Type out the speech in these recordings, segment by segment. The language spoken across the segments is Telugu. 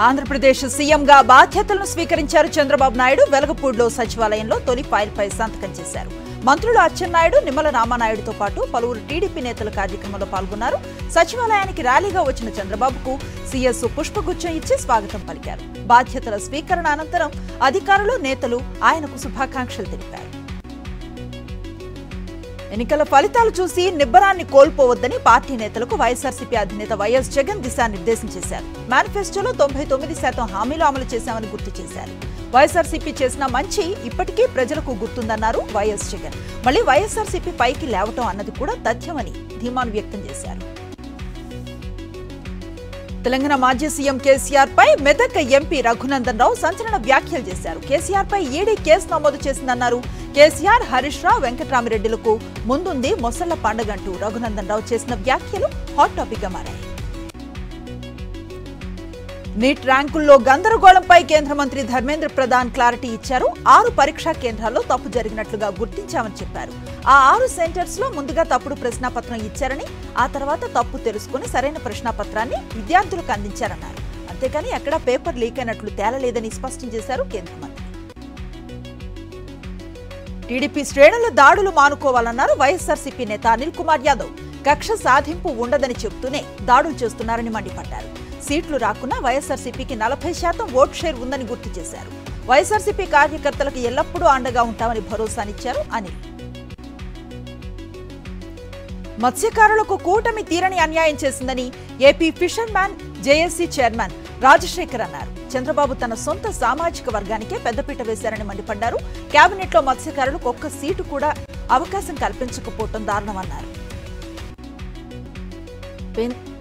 ఆంధ్రప్రదేశ్ సీఎంగా బాధ్యతలను స్వీకరించారు చంద్రబాబు నాయుడు. వెలగపూడిలో సచివాలయంలో తొలి ఫైల్పై సంతకం చేశారు. మంత్రులు అచ్చెన్నాయుడు, నిమ్మల రామానాయుడుతో పాటు పలువురు టీడీపీ నేతలు కార్యక్రమంలో పాల్గొన్నారు. సచివాలయానికి ర్యాలీగా వచ్చిన చంద్రబాబుకు సీఎస్ పుష్పగుచ్చం ఇచ్చి స్వాగతం పలికారు. బాధ్యతల స్వీకరణ అనంతరం అధికారులు, నేతలు ఆయనకు శుభాకాంక్షలు తెలిపారు. ఎన్నికల ఫలితాలు చూసి నిబ్బరాన్ని కోల్పోవద్దని పార్టీ నేతలకు వైఎస్ఆర్సీపీ అధినేత వైఎస్ జగన్ దిశానిర్దేశం చేశారు. మేనిఫెస్టోలో 99% హామీలు అమలు చేశామని గుర్తు చేశారు. వైఎస్ఆర్సీపీ చేసిన మంచి ఇప్పటికీ ప్రజలకు గుర్తుందన్నారు వైఎస్ జగన్. మళ్లీ వైఎస్ఆర్సీపీ పైకి లేవటం అన్నది కూడా తథ్యమని ధీమాను వ్యక్తం చేశారు. తెలంగాణ మాజీ సీఎం కేసీఆర్ పై మెదక్ ఎంపీ రఘునందన్ రావు సంచలన వ్యాఖ్యలు చేశారు. కేసీఆర్ పై ఈడీ కేసు నమోదు చేసిందన్నారు. కేసీఆర్, హరీష్ రావు, వెంకట్రామిరెడ్డిలకు ముందుంది మొసళ్ల పండుగంటూ రఘునందన్ రావు చేసిన వ్యాఖ్యలు హాట్ టాపిక్ గా మారాయి. నీట్ ర్యాంకుల్లో గందరగోళంపై కేంద్ర మంత్రి ధర్మేంద్ర ప్రధాన్ క్లారిటీ ఇచ్చారు. 6 పరీక్షా కేంద్రాల్లో తప్పు జరిగినట్లుగా గుర్తించామని చెప్పారు. ఆ 6 సెంటర్స్ లో ముందుగా తప్పుడు ప్రశ్నాపత్రం ఇచ్చారని, ఆ తర్వాత తప్పు తెలుసుకుని సరైన ప్రశ్నాపత్రాన్ని విద్యార్థులకు అందించారన్నారు. అంతేకాని ఎక్కడా పేపర్ లీక్ అయినట్లు తేలలేదని స్పష్టం చేశారు కేంద్ర మంత్రి. టీడీపీ శ్రేణుల దాడులు మానుకోవాలన్నారు వైఎస్ఆర్సీపీ నేత అనిల్ కుమార్ యాదవ్. కక్ష సాధింపు ఉండదని చెబుతూనే దాడులు చేస్తున్నారని మండిపడ్డారు. సీట్లు రాకున్నా వైఎస్ఆర్సీపీకి 40% ఓట్ షేర్ ఉందని గుర్తు చేశారు. వైఎస్ఆర్సీపీ కార్యకర్తలకు ఎల్లప్పుడూ అండగా ఉంటామని భరోసానిచ్చారు అనిల్. మత్స్యకారులకు కూటమి తీరని అన్యాయం చేసిందని AP fissure man JAC chairman Rajasekhar అన్నారు. చంద్రబాబు తన సొంత సామాజిక వర్గానికే పెద్దపీట వేశారని మండిపడ్డారు. కేబినెట్ లో మత్స్యకారులకు ఒక్క సీటు కూడా అవకాశం కల్పించకపోవడం దారుణమన్నారు.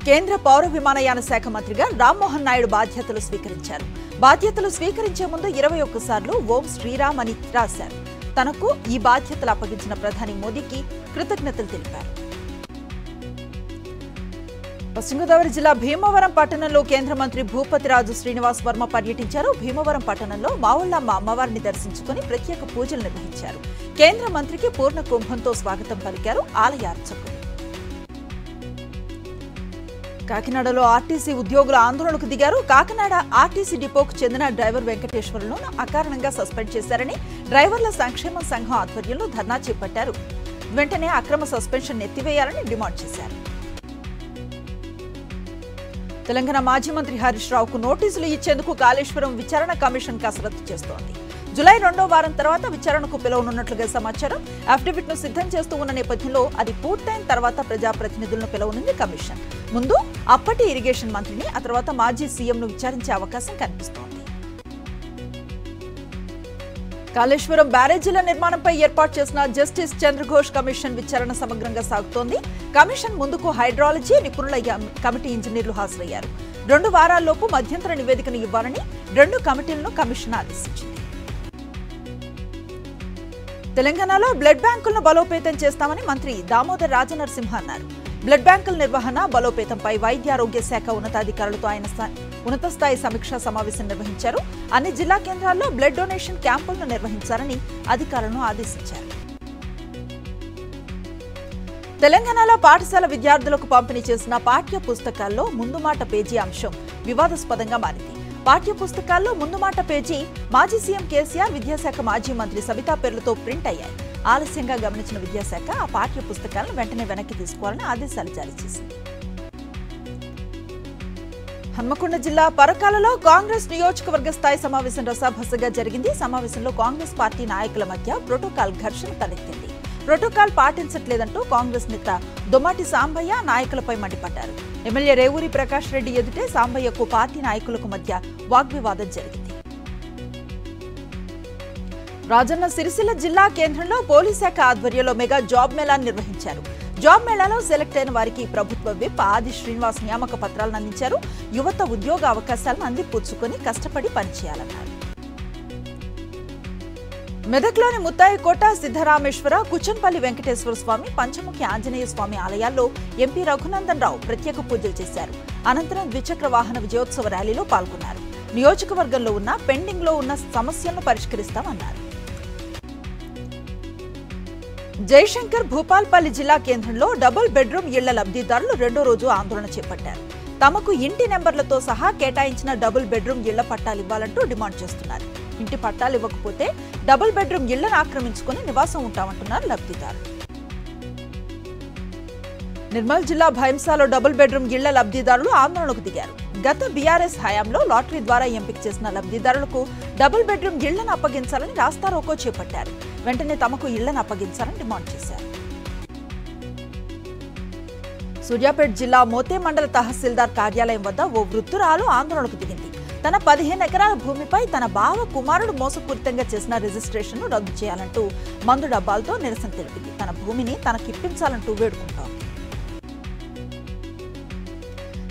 కేంద్ర పౌర విమానయాన శాఖ మంత్రిగా రామ్మోహన్ నాయుడు బాధ్యతలు స్వీకరించారు. బాధ్యతలు స్వీకరించే ముందు 21 సార్లు ఓం శ్రీరామ్ అని రాశారు. తనకు ఈ బాధ్యతలు అప్పగించిన ప్రధాని మోదీకి కృతజ్ఞతలు తెలిపారు. పశ్చిమ గోదావరి జిల్లా భీమవరం పట్టణంలో కేంద్ర మంత్రి భూపతిరాజు శ్రీనివాస్ వర్మ పర్యటించారు. భీమవరం పట్టణంలో మావుళ్లమ్మ అమ్మవారిని దర్శించుకుని ప్రత్యేక పూజలు నిర్వహించారు. కేంద్ర మంత్రికి పూర్ణ కుంభంతో స్వాగతం పలికారు ఆలయ అర్చకులు. కాకినాడలో ఆర్టీసీ ఉద్యోగుల ఆందోళనకు దిగారు. కాకినాడ ఆర్టీసీ డిపోకు చెందిన డ్రైవర్ వెంకటేశ్వరులను అకారణంగా సస్పెండ్ చేశారని డ్రైవర్ల సంక్షేమ సంఘం ఆధ్వర్యంలో ధర్నా చేపట్టారు. వెంటనే అక్రమ సస్పెన్షన్ ఎత్తివేయాలని డిమాండ్ చేశారు. తెలంగాణ మాజీ మంత్రి హరీష్ రావుకు నోటీసులు ఇచ్చేందుకు కాళేశ్వరం విచారణ కమిషన్ కసరత్తు చేస్తోంది. జులై 2వ వారం తర్వాత విచారణకు పిలవనున్నట్లుగా సమాచారం. అఫిడవిట్ ను సిద్ధం చేస్తూ ఉన్న నేపథ్యంలో అది పూర్తయిన తర్వాత ప్రజాప్రతినిధులను పిలవనుంది కమిషన్. ముందు అప్పటి ఇరిగేషన్ మంత్రిని, ఆ తర్వాత మాజీ సీఎంను విచారించే అవకాశం కనిపిస్తోంది. కాళేశ్వరం బ్యారేజీల నిర్మాణంపై ఏర్పాటు చేసిన జస్టిస్ చంద్రఘోష్ కమిషన్ విచారణ సమగ్రంగా సాగుతోంది. కమిషన్ ముందుకు హైడ్రాలజీ నిపుణుల కమిటీ ఇంజనీర్లు హాజరయ్యారు. 2 వారాల్లోపు మధ్యంతర నివేదికను ఇవ్వాలని 2 కమిటీలను కమిషన్ ఆదేశించింది. తెలంగాణలో బ్లడ్ బ్యాంకులను బలోపేతం చేస్తామని మంత్రి దామోదర్ రాజనరసింహ అన్నారు. బ్లడ్ బ్యాంకుల నిర్వహణ, బలోపేతంపై వైద్యారోగ్య శాఖ ఉన్నతాధికారులతో ఆయన ఉన్నత స్థాయి సమీక్షా సమావేశం నిర్వహించారు. అన్ని జిల్లా కేంద్రాల్లో బ్లడ్ డొనేషన్ క్యాంపులను నిర్వహించాలని అధికారులను ఆదేశించారు. తెలంగాణలో పాఠశాల విద్యార్థులకు పంపిణీ చేసిన పాఠ్య పుస్తకాల్లో ముందుమాట పేజీ అంశం వివాదాస్పదంగా మారింది. పాఠ్య పుస్తకాల్లో ముందుమాట పేజీ మాజీ సీఎం కేసీఆర్, విద్యాశాఖ మాజీ మంత్రి సబితా పేర్లతో ప్రింట్ అయ్యాయి. ఆలస్యంగా గమనించిన విద్యాశాఖ ఆ పాఠ్య పుస్తకాలను వెంటనే వెనక్కి తీసుకోవాలని ఆదేశాలు జారీ చేసింది. హన్మకొండ జిల్లా పరకాలలో కాంగ్రెస్ నియోజకవర్గ స్థాయి సమావేశం రసాభసగా జరిగింది. సమావేశంలో కాంగ్రెస్ పార్టీ నాయకుల మధ్య ప్రోటోకాల్ ఘర్షణ తలెత్తింది. ప్రోటోకాల్ పాటించట్లేదంటూ కాంగ్రెస్ నేత దొమ్మాటి సాంబయ్య నాయకులపై మండిపడ్డారు. ఎమ్మెల్యే రేవూరి ప్రకాష్ రెడ్డి ఎదుటే సాంబయ్యకు పార్టీ నాయకులకు మధ్య వాగ్వివాదం జరిగింది. రాజన్న సిరిసిల్ల జిల్లా కేంద్రంలో పోలీస్ శాఖ ఆధ్వర్యంలో మెగా జాబ్ మేళాను నిర్వహించారు. జాబ్ మేళాలో సెలెక్ట్ అయిన వారికి ప్రభుత్వ విప్ ఆది శ్రీనివాస్ నియామక పత్రాలను అందించారు. యువత ఉద్యోగ అవకాశాలను అందిపుచ్చుకొని కష్టపడి పనిచేయాలన్నారు. మెదక్లోని ముత్తాయికోట, సిద్ధరామేశ్వర, కుచన్పల్లి వెంకటేశ్వర స్వామి, పంచముఖి ఆంజనేయ స్వామి ఆలయాల్లో ఎంపీ రఘునందన్ రావు ప్రత్యేక పూజలు చేశారు. అనంతరం ద్విచక్ర వాహన విజయోత్సవ ర్యాలీలో పాల్గొన్నారు. నియోజకవర్గంలో ఉన్న పెండింగ్ లో ఉన్న సమస్యలను పరిష్కరిస్తామన్నారు. జయశంకర్ భూపాల్పల్లి జిల్లా కేంద్రంలో డబుల్ బెడ్రూమ్ ఇళ్ల లబ్ధిదారులు 2వ రోజు ఆందోళన చేపట్టారు. తమకు ఇంటి నెంబర్లతో సహా కేటాయించిన డబుల్ బెడ్రూమ్ ఇళ్ల పట్టాలు ఇవ్వాలంటూ డిమాండ్ చేస్తున్నారు. ఇంటి పట్టాలు ఇవ్వకపోతే డబుల్ బెడ్రూమ్ ఇళ్లను ఆక్రమించుకుని నివాసం ఉంటామంటున్నారు లబ్ధిదారులు. నిర్మల్ జిల్లా భైంసాలో డబుల్ బెడ్రూమ్ ఇళ్ల లబ్ధిదారులు ఆందోళనకు దిగారు. గత బీఆర్ఎస్ హయాంలో లాటరీ ద్వారా ఎంపిక చేసిన లబ్ధిదారులకు డబుల్ బెడ్రూమ్ ఇళ్లను అప్పగించాలని రాస్తారోకో చేపట్టారు. వెంటనే తమకు ఇళ్లను అప్పగించాలని డిమాండ్ చేశారు. సూర్యాపేట జిల్లా మోతే మండల తహసీల్దార్ కార్యాలయం వద్ద ఓ వృద్ధురాలు ఆందోళనకు దిగింది. తన 15 ఎకరాల భూమిపై తన బావ కుమారుడు మోసపూరితంగా చేసిన రిజిస్ట్రేషన్ను రద్దు చేయాలంటూ మందు డబ్బాలతో నిరసన తెలిపింది. తన భూమిని తనకిప్పించాలంటూ వేడుకుంటోంది.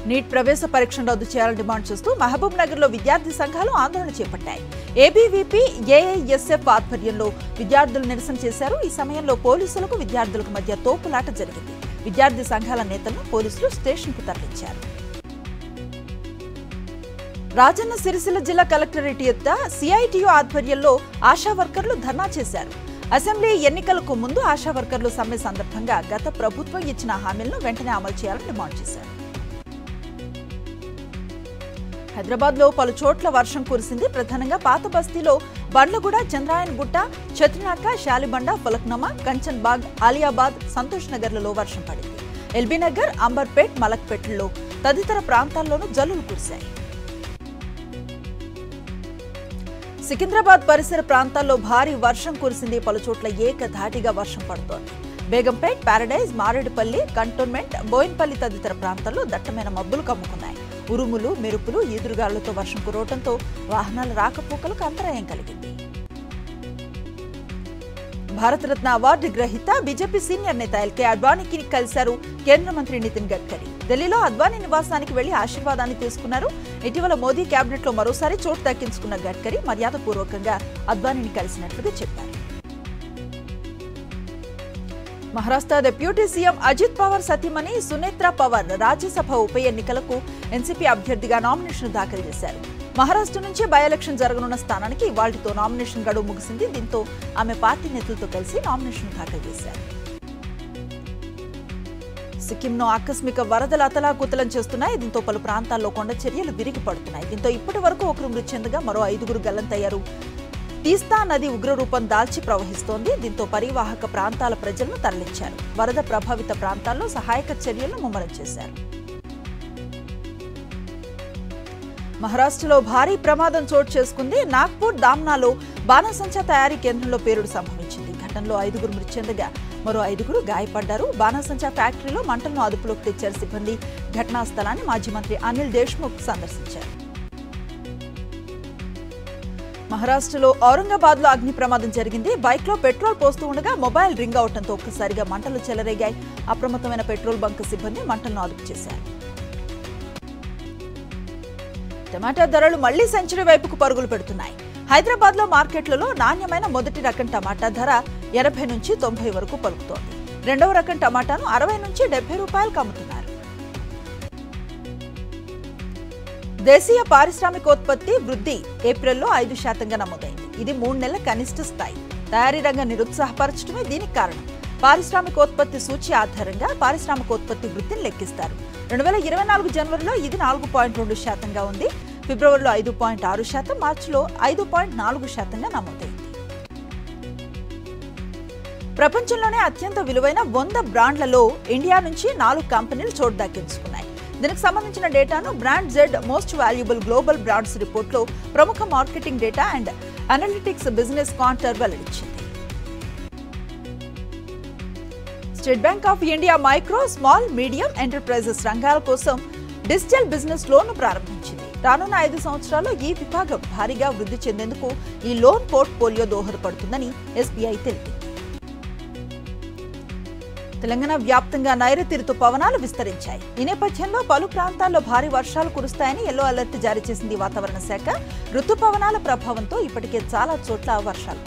నీట్ ప్రవేశ పరీక్షను రద్దు చేయాలని డిమాండ్ చేస్తూ మహబూబ్ నగర్ లో విద్యార్థి సంఘాలు ఆందోళన చేపట్టాయి. ఏబీవీపీ ఏఐఎస్ఎఫ్ ఆధ్వర్యంలో విద్యార్థులు నిరసన చేశారు. ఈ సమయంలో పోలీసులకు విద్యార్థులకు మధ్య తోపులాట జరిగింది. విద్యార్థి సంఘాల నేతలను పోలీసులు స్టేషన్కు తరలించారు. రాజన్న సిరిసిల్ల జిల్లా కలెక్టరేట్ ఎద్ద సిఐటియు ఆధ్వర్యంలో ఆశా వర్కర్లు ధర్నా చేశారు. అసెంబ్లీ ఎన్నికలకు ముందు ఆశా వర్కర్లు సమ్మె సందర్భంగా గత ప్రభుత్వం ఇచ్చిన హామీలను వెంటనే అమలు చేయాలని డిమాండ్ చేశారు. హైదరాబాద్ లో పలు చోట్ల వర్షం కురిసింది. ప్రధానంగా పాత బస్తీలో బండ్లగూడ, చంద్రాయన్గుట్ట, చత్రినాక, శాలిబండ, ఫలక్నమా, కంచన్ బాగ్, ఆలియాబాద్, సంతోష్ నగర్లలో వర్షం పడింది. ఎల్బీ నగర్, అంబర్పేట్, మలక్పేటలో తదితర ప్రాంతాల్లోనూ జల్లులు కురిశాయి. సికింద్రాబాద్ పరిసర ప్రాంతాల్లో భారీ వర్షం కురిసింది. పలు చోట్ల ఏకధాటిగా వర్షం పడుతోంది. బేగంపేట్, పారడైజ్, మారేడుపల్లి, కంటోన్మెంట్, బోయిన్పల్లి తదితర ప్రాంతాల్లో దట్టమైన మబ్బులు కమ్ముకున్నాయి. ఉరుములు, మెరుపులు, ఈదురుగాలులతో వర్షం కురవడంతో వాహనాల రాకపోకలకు అంతరాయం కలిగింది. భారతరత్న అవార్డు గ్రహీత బీజేపీ సీనియర్ నేత ఎల్కే అద్వానీకి కలిశారు కేంద్ర మంత్రి నితిన్ గడ్కరీ. ఢిల్లీలో అద్వానీ నివాసానికి వెళ్లి ఆశీర్వాదాన్ని తీసుకున్నారు. ఇటీవల మోదీ కేబినెట్ లో మరోసారి చోటు దక్కించుకున్న గడ్కరీ మర్యాదపూర్వకంగా అద్వానీని కలిసినట్లుగా చెప్పారు. మహారాష్ట్ర డిప్యూటీ సీఎం అజిత్ పవార్ సతీమణి సునేత్రా పవార్ రాజ్యసభ ఉప ఎన్నికలకు ఎన్సీపీ అభ్యర్థిగా నామినేషన్ దాఖలు చేశారు. మహారాష్ట్ర నుంచి బై ఎలక్షన్ జరగనున్న స్థానానికి ఇవాళ్టితో నామినేషన్ గడువు ముగిసింది. దీంతో ఆమె పార్టీ నేతలతో కలిసి నామినేషన్ దాఖలు చేశారు. సిక్కింను ఆకస్మిక వరదలు అతలాకుతలం చేస్తున్నాయి. దీంతో పలు ప్రాంతాల్లో కొండ చర్యలు విరిగి పడుతున్నాయి. దీంతో ఇప్పటి వరకు ఒకరు మృతి చెందగా మరో 5గురు గల్లంతయ్యారు. తీస్తా నది ఉగ్రరూపం దాల్చి ప్రవహిస్తోంది. దీంతో పరివాహక ప్రాంతాల ప్రజలను తరలించారు. వరద ప్రభావిత ప్రాంతాల్లో సహాయక చర్యలను ముమ్మరం చేశారు. మహారాష్ట్రలో భారీ ప్రమాదం చోటు చేసుకుంది. నాగ్పూర్ దామ్నాలో బాణాసంచా తయారీ కేంద్రంలో పేలుడు సంభవించింది. ఘటనలో 5గురు మృతి చెందగా మరో 5గురు గాయపడ్డారు. బాణాసంచా ఫ్యాక్టరీలో మంటలను అదుపులోకి తెచ్చారు సిబ్బంది. ఘటనా స్థలాన్ని మాజీ మంత్రి అనిల్ దేశ్ముఖ్ సందర్శించారు. మహారాష్ట్రలో ఔరంగాబాద్ లో అగ్ని ప్రమాదం జరిగింది. బైక్ లో పెట్రోల్ పోస్తూ ఉండగా మొబైల్ రింగ్ అవడంతో ఒక్కసారిగా మంటలు చెలరేగాయి. అప్రమత్తమైన పెట్రోల్ బంక్ సిబ్బంది మంటలను అదుపు చేశారు. టమాటా ధరలు మళ్లీ సెంచరీ వైపుకు పరుగులు పెడుతున్నాయి. హైదరాబాద్ లో మార్కెట్లలో నాణ్యమైన మొదటి రకం టమాటా ధర 80 నుంచి 90 వరకు పలుకుతోంది. రెండవ రకం టమాటాను 60 నుంచి 70 రూపాయలకు అమ్ముతున్నారు. దేశీయ పారిశ్రామికోత్పత్తి వృద్ధి ఏప్రిల్లో 5% నమోదైంది. ఇది 3 నెలల కనిష్ట స్థాయి. తయారీ రంగం నిరుత్సాహపరచడమే దీనికి కారణం. పారిశ్రామికోత్పత్తి సూచి ఆధారంగా పారిశ్రామికోత్పత్తి వృద్ధిని లెక్కిస్తారు. 2024 జనవరిలో ఇది 4.2%గా ఉంది. ఫిబ్రవరిలో 5.6%, మార్చిలో 5.4%గా నమోదైంది. ప్రపంచంలోనే అత్యంత విలువైన 100 బ్రాండ్లలో ఇండియా నుంచి 4 కంపెనీలు చోటు దక్కించుకున్నాయి. దీనికి సంబంధించిన డేటాను brand Z most valuable global brands రిపోర్ట్లో ప్రముఖ marketing data and analytics business Kantar వెల్లడించింది. State Bank of India micro, small, medium enterprises రంగాల కోసం డిజిటల్ బిజినెస్ లోన్ ప్రారంభించింది. రానున్న 5 సంవత్సరాల్లో ఈ విభాగం భారీగా వృద్ధి చెందేందుకు ఈ లోన్ పోర్ట్ఫోలియో దోహదపడుతుందని ఎస్బీఐ తెలిపింది. తెలంగాణ వ్యాప్తంగా నైరుతి రుతుపవనాలు విస్తరించాయి. ఈ నేపథ్యంలో పలు ప్రాంతాల్లో భారీ వర్షాలు కురుస్తాయని ఎల్లో అలర్ట్ జారీ చేసింది వాతావరణ శాఖ. రుతుపవనాల ప్రభావంతో ఇప్పటికే చాలా చోట్ల వర్షాలు